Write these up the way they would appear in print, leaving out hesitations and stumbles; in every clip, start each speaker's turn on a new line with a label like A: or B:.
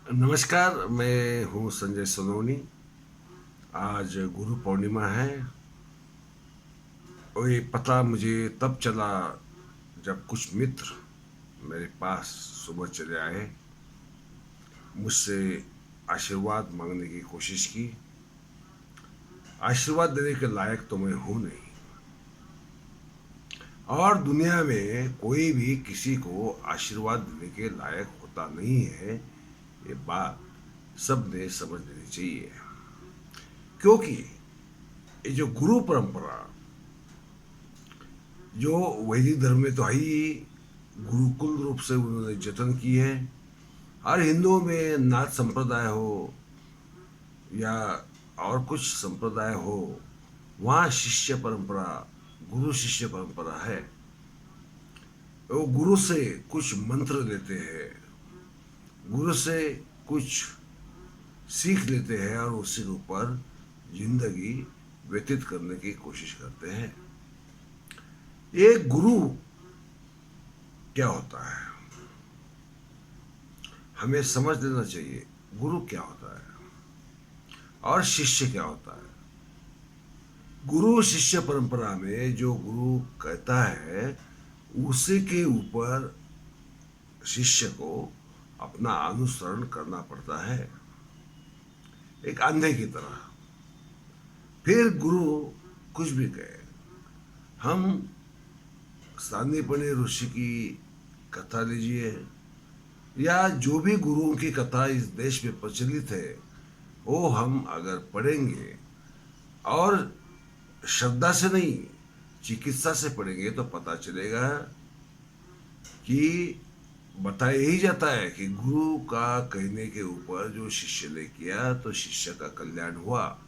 A: नमस्कार, मैं हूँ संजय सोनवनी। आज गुरु पूर्णिमा है और ये पता मुझे तब चला जब कुछ मित्र मेरे पास सुबह चले आए, मुझसे आशीर्वाद मांगने की कोशिश की। आशीर्वाद देने के लायक तो मैं हूँ नहीं, और दुनिया में कोई भी किसी को आशीर्वाद देने के लायक होता नहीं है। ये बात सबने समझ लेनी चाहिए, क्योंकि ये जो गुरु परंपरा जो वैदिक धर्म में तो है ही, गुरुकुल रूप से उन्होंने जतन की है। हर हिंदुओं में नाथ संप्रदाय हो या और कुछ संप्रदाय हो, वहाँ शिष्य परंपरा, गुरु शिष्य परंपरा है। वो गुरु से कुछ मंत्र लेते हैं, गुरु से कुछ सीख लेते हैं और उसी के ऊपर जिंदगी व्यतीत करने की कोशिश करते हैं। एक गुरु क्या होता है, हमें समझ लेना चाहिए। गुरु क्या होता है और शिष्य क्या होता है। गुरु शिष्य परंपरा में जो गुरु कहता है उसी के ऊपर शिष्य को अपना अनुसरण करना पड़ता है, एक अंधे की तरह। फिर गुरु कुछ भी कहे, हम सांदीपनि ऋषि की कथा लीजिए या जो भी गुरुओं की कथा इस देश में प्रचलित है, वो हम अगर पढ़ेंगे और श्रद्धा से नहीं, चिकित्सा से पढ़ेंगे तो पता चलेगा कि बताया यही जाता है कि गुरु का कहने के ऊपर जो शिष्य ने किया तो शिष्य का कल्याण हुआ।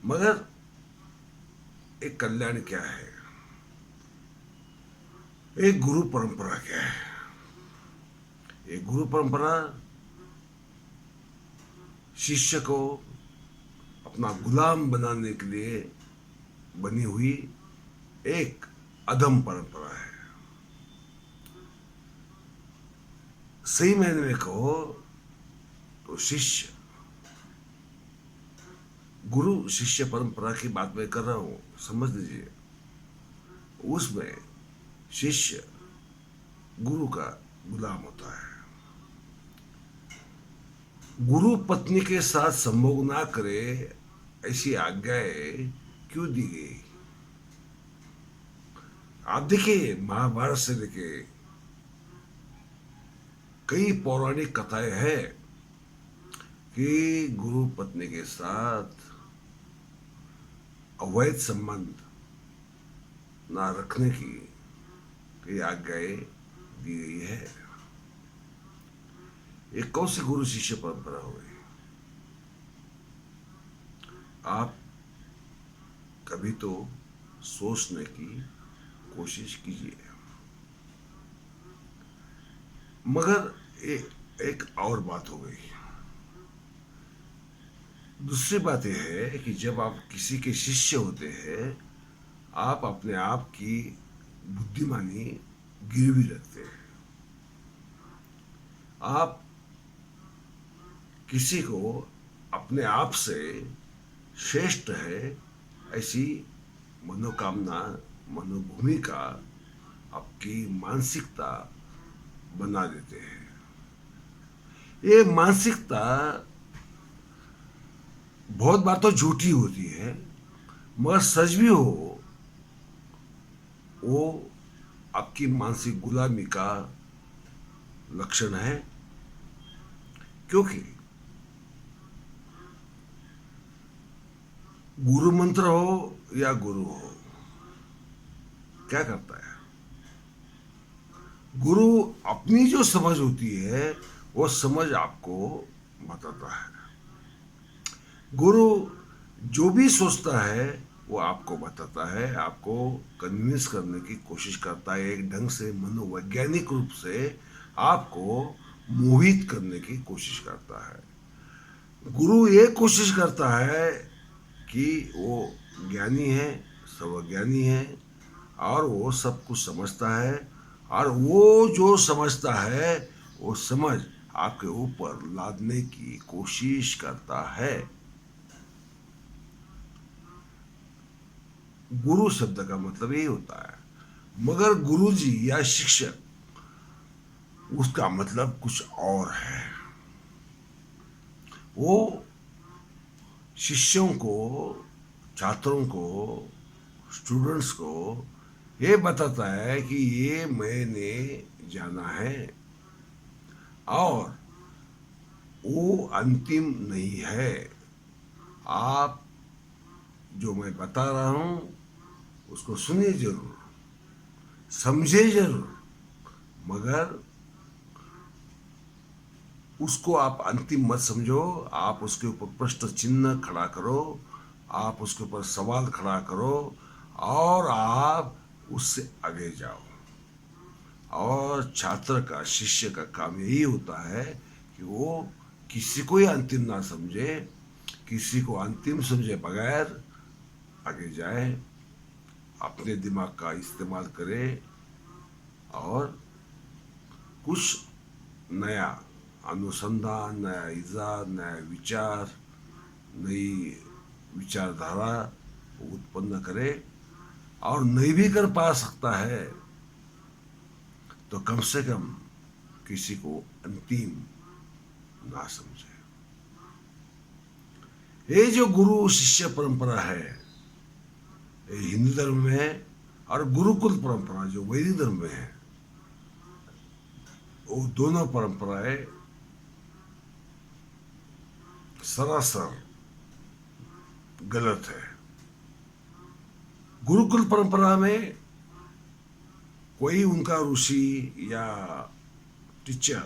A: मगर एक कल्याण क्या है, एक गुरु परंपरा क्या है। एक गुरु परंपरा शिष्य को अपना गुलाम बनाने के लिए बनी हुई एक अधम परंपरा है। सही मायने में कहो तो शिष्य, गुरु शिष्य परंपरा की बात मैं कर रहा हूं, समझ लीजिए। उसमें शिष्य गुरु का गुलाम होता है। गुरु पत्नी के साथ संभोग ना करे ऐसी आज्ञाएं क्यों दी गई। आप देखिए, महाभारत से लेके कई पौराणिक कथाएं हैं कि गुरु पत्नी के साथ अवैध संबंध ना रखने की कई आज्ञाएं दी गई है। ये कौन सी गुरु शिष्य परंपरा हो गई। आप कभी तो सोचने की कोशिश कीजिए। मगर एक और बात हो गई। दूसरी बात यह है कि जब आप किसी के शिष्य होते हैं, आप अपने आप की बुद्धिमानी गिरवी रखते हैं। आप किसी को अपने आप से श्रेष्ठ है ऐसी मनोकामना, मनोभूमिका, आपकी मानसिकता बना देते हैं। ये मानसिकता बहुत बार तो झूठी होती है, मगर सच भी हो, वो आपकी मानसिक गुलामी का लक्षण है। क्योंकि गुरु मंत्र हो या गुरु हो, क्या करता है गुरु, अपनी जो समझ होती है वो समझ आपको बताता है। गुरु जो भी सोचता है वो आपको बताता है, आपको कन्विंस करने की कोशिश करता है, एक ढंग से मनोवैज्ञानिक रूप से आपको मोहित करने की कोशिश करता है। गुरु ये कोशिश करता है कि वो ज्ञानी है, सर्वज्ञानी है और वो सब कुछ समझता है, और वो जो समझता है वो समझ आपके ऊपर लादने की कोशिश करता है। गुरु शब्द का मतलब यही होता है, मगर गुरुजी या शिक्षक उसका मतलब कुछ और है। वो शिष्यों को, छात्रों को, स्टूडेंट्स को ये बताता है कि ये मैंने जाना है और वो अंतिम नहीं है। आप जो मैं बता रहा हूं उसको सुनिए जरूर, समझे जरूर, मगर उसको आप अंतिम मत समझो। आप उसके ऊपर प्रश्न चिन्ह खड़ा करो, आप उसके ऊपर सवाल खड़ा करो और आप उससे आगे जाओ। और छात्र का, शिष्य का काम यही होता है कि वो किसी को ही अंतिम ना समझे, किसी को अंतिम समझे बगैर आगे जाए, अपने दिमाग का इस्तेमाल करे और कुछ नया अनुसंधान, नया इजाद, नया विचार, नई विचारधारा उत्पन्न करे। और नहीं भी कर पा सकता है तो कम से कम किसी को अंतिम ना समझे। ये जो गुरु शिष्य परंपरा है, ये हिंदू धर्म में है, और गुरुकुल परंपरा जो वैदिक धर्म में है, वो दोनों परंपराएं सरासर गलत है। गुरुकुल परंपरा में कोई उनका ऋषि या टीचर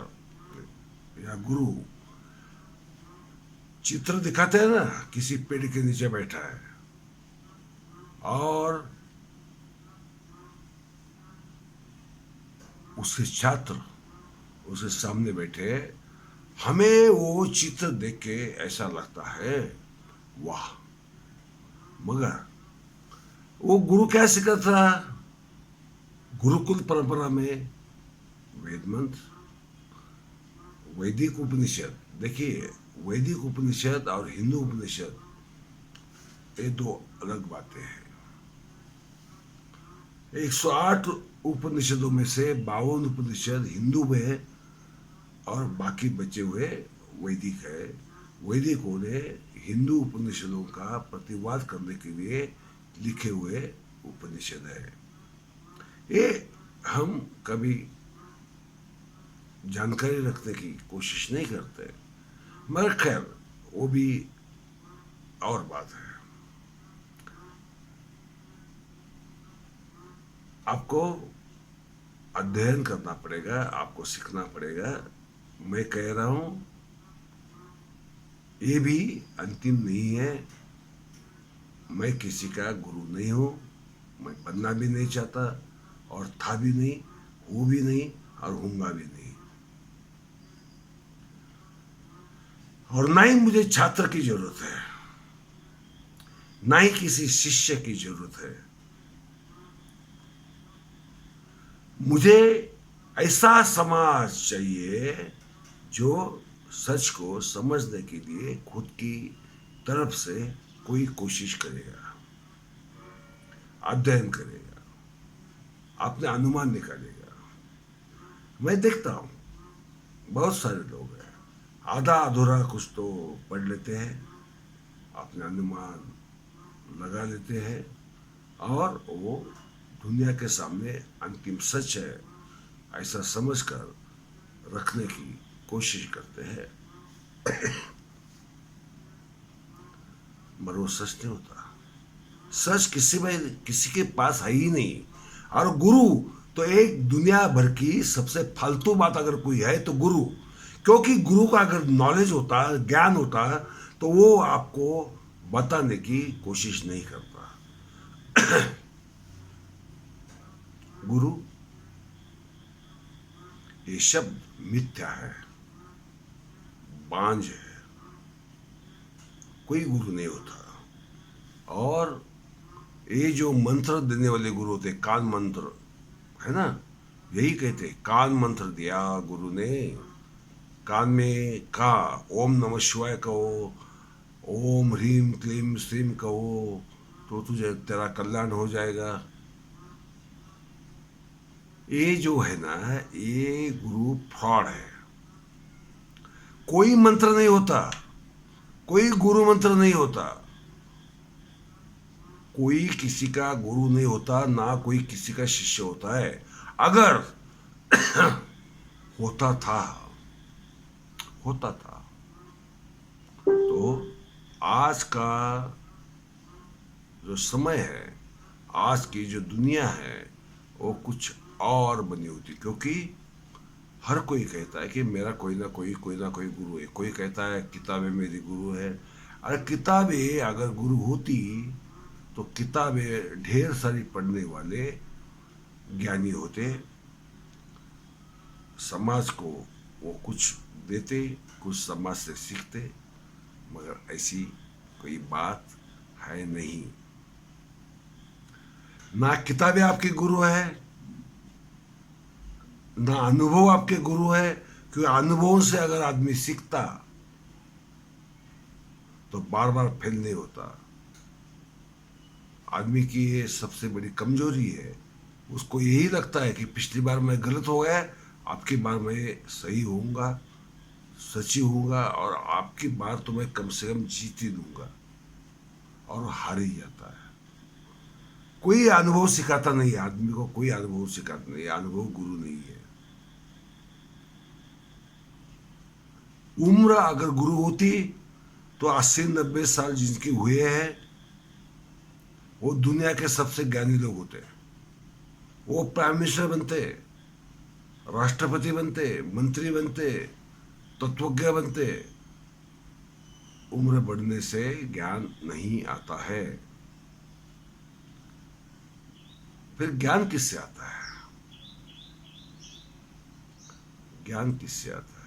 A: या गुरु चित्र दिखाते हैं ना, किसी पेड़ के नीचे बैठा है और उसके छात्र उसके सामने बैठे, हमें वो चित्र देख के ऐसा लगता है वाह। मगर वो गुरु क्या सिखाता था? गुरुकुल परंपरा में वेद मंत्र, वैदिक उपनिषद। देखिए, वैदिक उपनिषद और हिंदू उपनिषद ये दो अलग बातें हैं। 108 उपनिषदों में से 52 उपनिषद हिंदू में है और बाकी बचे हुए वैदिक है। वैदिकों ने हिंदू उपनिषदों का प्रतिवाद करने के लिए लिखे हुए उपनिषद है। ये हम कभी जानकारी रखने की कोशिश नहीं करते, मगर खैर वो भी और बात है। आपको अध्ययन करना पड़ेगा, आपको सीखना पड़ेगा। मैं कह रहा हूं ये भी अंतिम नहीं है। मैं किसी का गुरु नहीं हूं, मैं बनना भी नहीं चाहता और था भी नहीं, हूं भी नहीं और हूंगा भी नहीं। और ना ही मुझे छात्र की जरूरत है, ना ही किसी शिष्य की जरूरत है। मुझे ऐसा समाज चाहिए जो सच को समझने के लिए खुद की तरफ से कोई कोशिश करेगा, अध्ययन करेगा, अपने अनुमान निकालेगा। मैं देखता हूं बहुत सारे लोग हैं, आधा अधूरा कुछ तो पढ़ लेते हैं, अपने अनुमान लगा लेते हैं और वो दुनिया के सामने अंतिम सच है ऐसा समझकर रखने की कोशिश करते हैं। मगर वो सच नहीं होता। सच किसी के पास है ही नहीं। और गुरु तो एक दुनिया भर की सबसे फालतू बात अगर कोई है तो गुरु, क्योंकि गुरु का अगर नॉलेज होता, ज्ञान होता, तो वो आपको बताने की कोशिश नहीं करता। गुरु ये शब्द मिथ्या है, बांझ है, कोई गुरु नहीं होता। और ये जो मंत्र देने वाले गुरु होते, कान मंत्र है ना, यही कहते कान मंत्र दिया गुरु ने, कान में कहा ओम नमः शिवाय कहो, ओम ह्रीम क्लीम श्रीम कहो, तो तुझे तेरा कल्याण हो जाएगा। ये जो है ना, ये गुरु फ्रॉड है। कोई मंत्र नहीं होता, कोई गुरु मंत्र नहीं होता, कोई किसी का गुरु नहीं होता, ना कोई किसी का शिष्य होता है। अगर होता था, होता था तो आज का जो समय है, आज की जो दुनिया है, वो कुछ और बनी होती। क्योंकि हर कोई कहता है कि मेरा कोई ना कोई गुरु है। कोई कहता है किताबें मेरी गुरु है। अरे किताबें अगर गुरु होती तो किताबें ढेर सारी पढ़ने वाले ज्ञानी होते, समाज को वो कुछ देते, कुछ समाज से सीखते। मगर ऐसी कोई बात है नहीं। ना किताबें आपके गुरु है, ना अनुभव आपके गुरु है। क्योंकि अनुभव से अगर आदमी सीखता तो बार बार फेल नहीं होता। आदमी की ये सबसे बड़ी कमजोरी है। उसको यही लगता है कि पिछली बार मैं गलत हो गया, आपकी बार मैं सही होऊंगा, सच्ची होऊंगा, और आपकी बार तो मैं कम से कम जीत ही दूंगा, और हार ही जाता है। कोई अनुभव सिखाता नहीं आदमी को, कोई अनुभव सिखाता नहीं। अनुभव गुरु नहीं है। उम्र अगर गुरु होती तो 80-90 साल जिनके हुए हैं वो दुनिया के सबसे ज्ञानी लोग होते। वो प्राइम मिनिस्टर बनते, राष्ट्रपति बनते, मंत्री बनते, तत्वज्ञ बनते। उम्र बढ़ने से ज्ञान नहीं आता है। फिर ज्ञान किससे आता है? ज्ञान किससे आता है?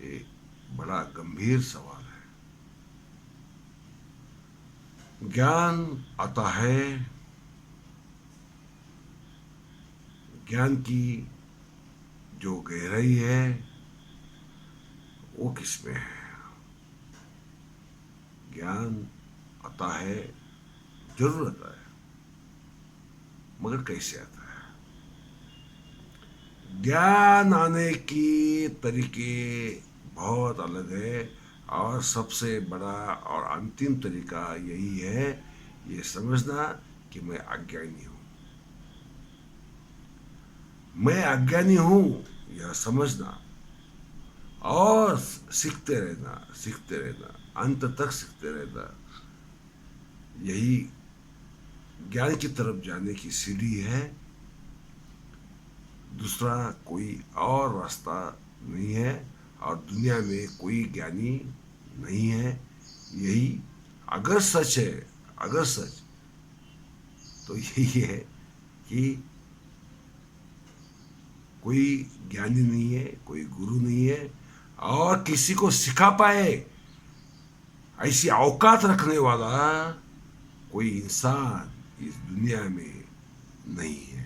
A: ये बड़ा गंभीर सवाल है। ज्ञान आता है, ज्ञान की जो गहराई है वो किसमें है? ज्ञान आता है, जरूर आता है, मगर कैसे आता है? ज्ञान आने की तरीके बहुत अलग है, और सबसे बड़ा और अंतिम तरीका यही है, ये समझना कि मैं अज्ञानी हूं। मैं अज्ञानी हूं यह समझना, और सीखते रहना, सीखते रहना, अंत तक सीखते रहना। यही ज्ञान की तरफ जाने की सीढ़ी है। दूसरा कोई और रास्ता नहीं है, और दुनिया में कोई ज्ञानी नहीं है। यही अगर सच है, अगर सच, तो यही है कि कोई ज्ञानी नहीं है, कोई गुरु नहीं है, और किसी को सिखा पाए ऐसी औकात रखने वाला कोई इंसान इस दुनिया में नहीं है।